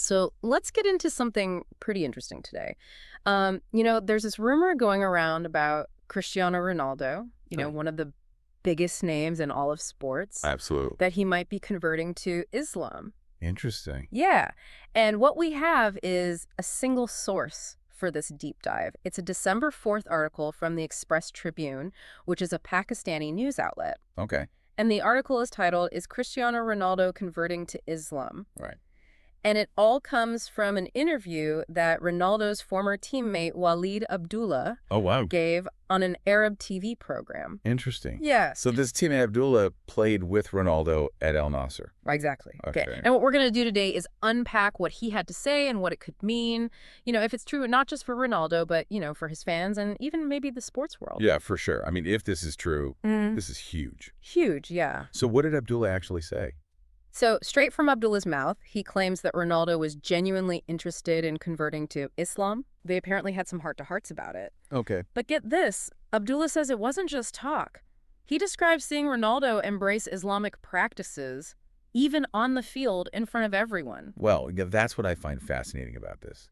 So let's get into something pretty interesting today. There's this rumor going around about Cristiano Ronaldo, Right. one of the biggest names in all of sports, Absolutely. that he might be converting to Islam. Interesting. Yeah. And what we have is a single source for this deep dive. It's a December 4th article from the Express Tribune, which is a Pakistani news outlet. Okay. And the article is titled, "Is Cristiano Ronaldo Converting to Islam?" Right. And it all comes from an interview that Ronaldo's former teammate Walid Abdullah Oh, wow. gave on an Arab TV program. Interesting. Yeah, So this team Abdullah played with Ronaldo at Al Nasser. exactly. Okay. Okay. And what we're going to do today is unpack what he had to say and what it could mean, if it's true, not just for Ronaldo, but, for his fans and even maybe the sports world. Yeah, for sure. I mean, if this is true, Mm. this is huge. Huge, yeah. So what did Abdullah actually say? So, straight from Abdullah's mouth, he claims that Ronaldo was genuinely interested in converting to Islam. They apparently had some heart-to-hearts about it. Okay. But get this, Abdullah says it wasn't just talk. He describes seeing Ronaldo embrace Islamic practices, even on the field in front of everyone. Well, yeah, that's what I find fascinating about this.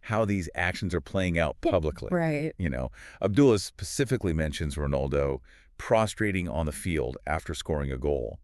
How these actions are playing out publicly. Right. Abdullah specifically mentions Ronaldo prostrating on the field after scoring a goal.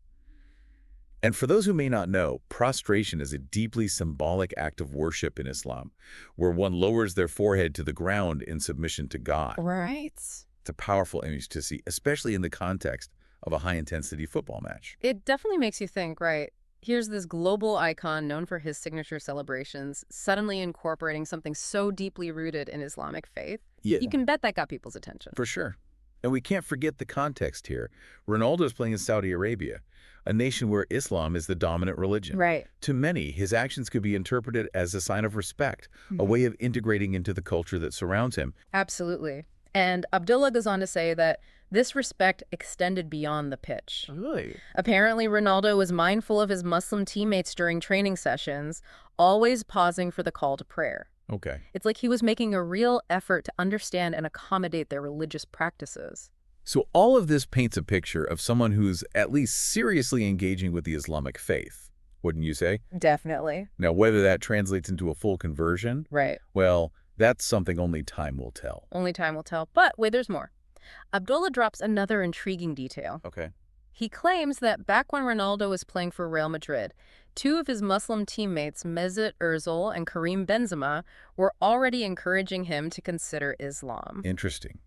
And for those who may not know, prostration is a deeply symbolic act of worship in Islam, where one lowers their forehead to the ground in submission to God. Right. It's a powerful image to see, especially in the context of a high-intensity football match. It definitely makes you think, right? Here's this global icon known for his signature celebrations, suddenly incorporating something so deeply rooted in Islamic faith. Yeah, You can bet that got people's attention. for sure. And we can't forget the context here. Ronaldo's playing in Saudi Arabia, a nation where Islam is the dominant religion. Right. To many, his actions could be interpreted as a sign of respect, a way of integrating into the culture that surrounds him. Absolutely. And Abdullah goes on to say that this respect extended beyond the pitch. Really? Apparently, Ronaldo was mindful of his Muslim teammates during training sessions, always pausing for the call to prayer. Okay. It's like he was making a real effort to understand and accommodate their religious practices. So all of this paints a picture of someone who's at least seriously engaging with the Islamic faith, wouldn't you say? Definitely. Now, whether that translates into a full conversion, Right. well, that's something only time will tell. Only time will tell. But wait, there's more. Abdullah drops another intriguing detail. Okay. He claims that back when Ronaldo was playing for Real Madrid, two of his Muslim teammates, Mesut Ozil and Karim Benzema, were already encouraging him to consider Islam. Interesting.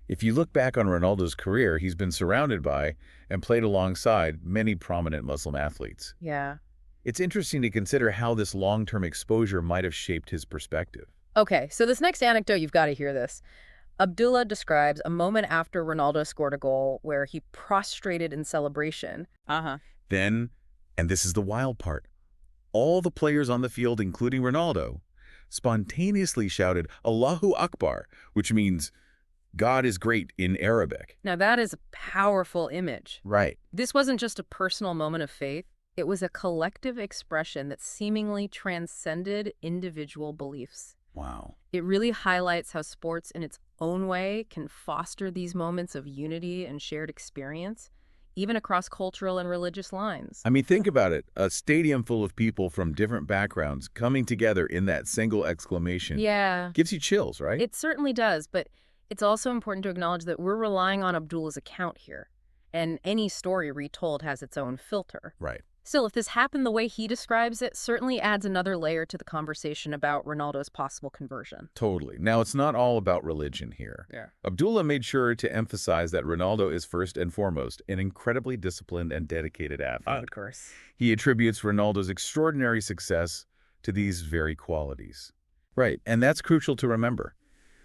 If you look back on Ronaldo's career, he's been surrounded by and played alongside many prominent Muslim athletes. Yeah. It's interesting to consider how this long-term exposure might have shaped his perspective. Okay, so this next anecdote, you've got to hear this. Abdullah describes a moment after Ronaldo scored a goal where he prostrated in celebration. Then, and this is the wild part, all the players on the field, including Ronaldo, spontaneously shouted Allahu Akbar, which means God is great in Arabic. Now, that is a powerful image. Right. This wasn't just a personal moment of faith. It was a collective expression that seemingly transcended individual beliefs. Wow. It really highlights how sports in its own way can foster these moments of unity and shared experience, even across cultural and religious lines. I mean, think about it. A stadium full of people from different backgrounds coming together in that single exclamation Yeah, gives you chills, right? it certainly does, but it's also important to acknowledge that we're relying on Abdullah's account here, and any story retold has its own filter. Right. Still, if this happened the way he describes it, certainly adds another layer to the conversation about Ronaldo's possible conversion. Totally. Now, it's not all about religion here. Yeah. Abdullah made sure to emphasize that Ronaldo is first and foremost an incredibly disciplined and dedicated athlete. Of course. He attributes Ronaldo's extraordinary success to these very qualities. Right, and that's crucial to remember.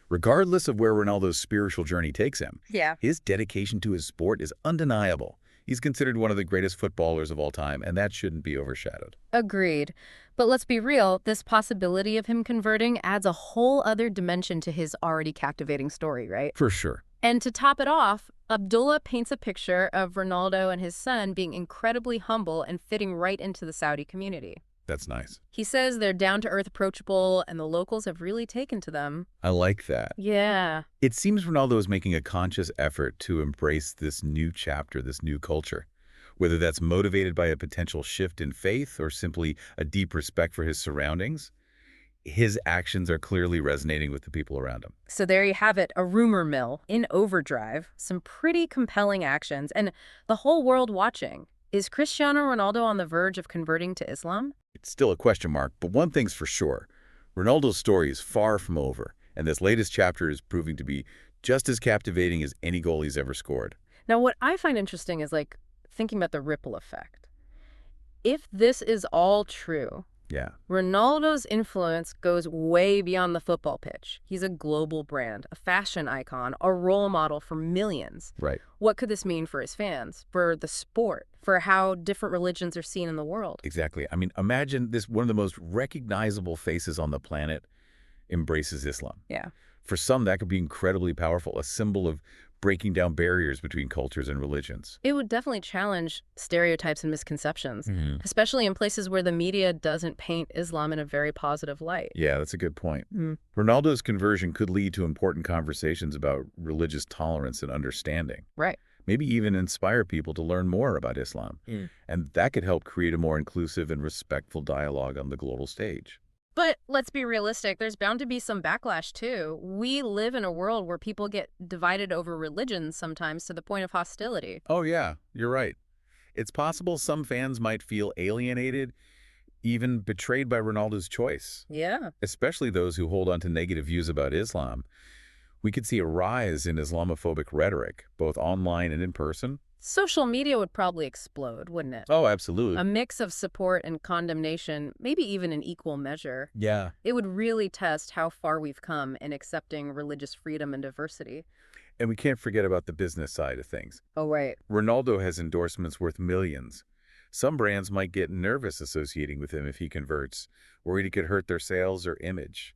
Regardless of where Ronaldo's spiritual journey takes him, Yeah. his dedication to his sport is undeniable. He's considered one of the greatest footballers of all time, and that shouldn't be overshadowed. Agreed. But let's be real, this possibility of him converting adds a whole other dimension to his already captivating story, right? For sure. And to top it off, Abdullah paints a picture of Ronaldo and his son being incredibly humble and fitting right into the Saudi community. That's nice. He says they're down-to-earth approachable, and the locals have really taken to them. I like that. Yeah. It seems Ronaldo is making a conscious effort to embrace this new chapter, this new culture. Whether that's motivated by a potential shift in faith or simply a deep respect for his surroundings, his actions are clearly resonating with the people around him. So there you have it, a rumor mill in overdrive, some pretty compelling actions, and the whole world watching. Is Cristiano Ronaldo on the verge of converting to Islam? It's still a question mark, but one thing's for sure. Ronaldo's story is far from over, and this latest chapter is proving to be just as captivating as any goal he's ever scored. Now, what I find interesting is like thinking about the ripple effect. If this is all true, Yeah, Ronaldo's influence goes way beyond the football pitch. He's a global brand, a fashion icon, a role model for millions. right. What could this mean for his fans, for the sport, for how different religions are seen in the world? Exactly. I mean, imagine this one of the most recognizable faces on the planet embraces Islam. Yeah. For some, that could be incredibly powerful, a symbol of breaking down barriers between cultures and religions. It would definitely challenge stereotypes and misconceptions, Hmm. especially in places where the media doesn't paint Islam in a very positive light. Yeah, that's a good point. Mm. Ronaldo's conversion could lead to important conversations about religious tolerance and understanding. Right. Maybe even inspire people to learn more about Islam. Mm. And that could help create a more inclusive and respectful dialogue on the global stage. But let's be realistic, there's bound to be some backlash too. We live in a world where people get divided over religions sometimes to the point of hostility. Oh, yeah, you're right. It's possible some fans might feel alienated, even betrayed by Ronaldo's choice, Yeah. especially those who hold on to negative views about Islam. We could see a rise in Islamophobic rhetoric, both online and in person. Social media would probably explode, wouldn't it? Oh, absolutely. A mix of support and condemnation, maybe even in equal measure. Yeah. It would really test how far we've come in accepting religious freedom and diversity. And we can't forget about the business side of things. Oh, right. Ronaldo has endorsements worth millions. Some brands might get nervous associating with him if he converts, worried he could hurt their sales or image.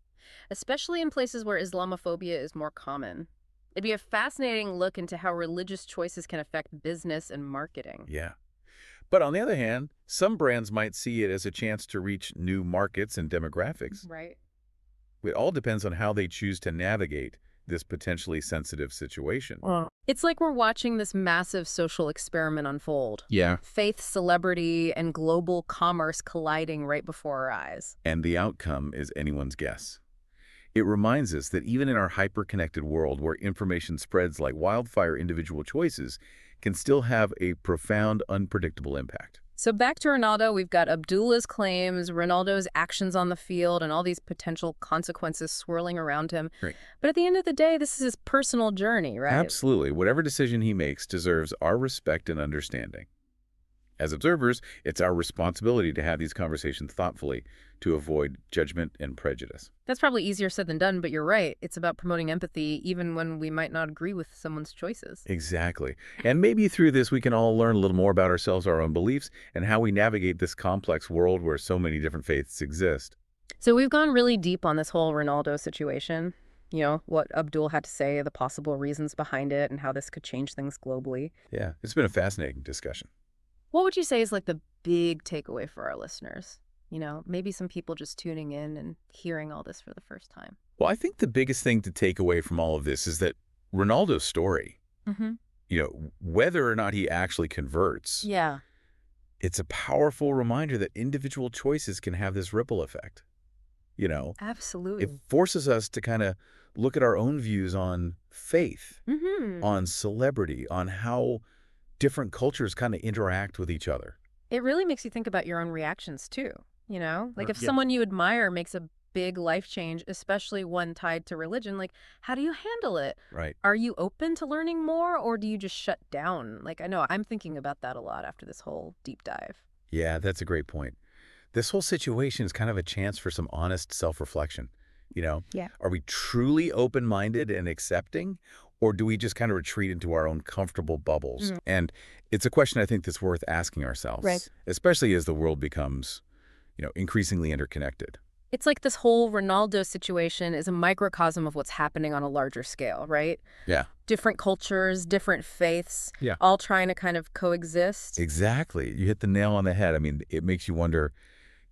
Especially in places where Islamophobia is more common. It'd be a fascinating look into how religious choices can affect business and marketing. Yeah. But on the other hand, some brands might see it as a chance to reach new markets and demographics. Right. It all depends on how they choose to navigate this potentially sensitive situation. It's like we're watching this massive social experiment unfold. Yeah. Faith, celebrity, and global commerce colliding right before our eyes. And the outcome is anyone's guess. It reminds us that even in our hyper-connected world where information spreads like wildfire, individual choices can still have a profound, unpredictable impact. So back to Ronaldo, we've got Abdullah's claims, Ronaldo's actions on the field, and all these potential consequences swirling around him. Right. But at the end of the day, this is his personal journey, right? Absolutely. Whatever decision he makes deserves our respect and understanding. As observers, it's our responsibility to have these conversations thoughtfully to avoid judgment and prejudice. That's probably easier said than done, but you're right. It's about promoting empathy even when we might not agree with someone's choices. Exactly. And maybe through this, we can all learn a little more about ourselves, our own beliefs, and how we navigate this complex world where so many different faiths exist. So we've gone really deep on this whole Ronaldo situation. You know, what Abdul had to say, the possible reasons behind it, and how this could change things globally. Yeah, it's been a fascinating discussion. What would you say is like the big takeaway for our listeners? You know, maybe some people just tuning in and hearing all this for the first time. Well, I think the biggest thing to take away from all of this is that Ronaldo's story, Mm-hmm. whether or not he actually converts, Yeah. it's a powerful reminder that individual choices can have this ripple effect. Absolutely. It forces us to kind of look at our own views on faith, Mm-hmm. on celebrity, on how different cultures kind of interact with each other. It really makes you think about your own reactions too, you know? Like if Yeah. someone you admire makes a big life change, especially one tied to religion, like how do you handle it? Right. Are you open to learning more or do you just shut down? Like I know I'm thinking about that a lot after this whole deep dive. Yeah, that's a great point. This whole situation is kind of a chance for some honest self-reflection. Yeah. Are we truly open-minded and accepting, or do we just kind of retreat into our own comfortable bubbles? Mm. And it's a question I think that's worth asking ourselves, Right. especially as the world becomes, increasingly interconnected. It's like this whole Ronaldo situation is a microcosm of what's happening on a larger scale, right? Yeah, Different cultures, different faiths, Yeah. all trying to kind of coexist. exactly. You hit the nail on the head. I mean, it makes you wonder,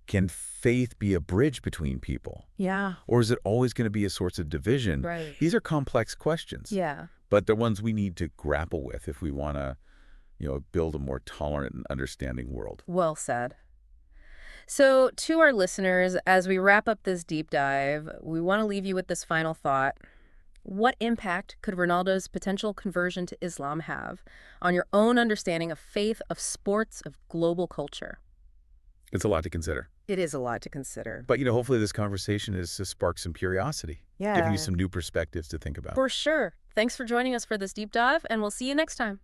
can faith be a bridge between people? Yeah. Or is it always going to be a source of division? Right. These are complex questions, Yeah. but they're ones we need to grapple with if we want to build a more tolerant and understanding world. Well said. So, to our listeners, as we wrap up this deep dive, we want to leave you with this final thought. What impact could Ronaldo's potential conversion to Islam have on your own understanding of faith, of sports, of global culture? It's a lot to consider. It is a lot to consider. But, hopefully this conversation has just sparked some curiosity, giving you Yeah, some new perspectives to think about. for sure. Thanks for joining us for this deep dive, and we'll see you next time.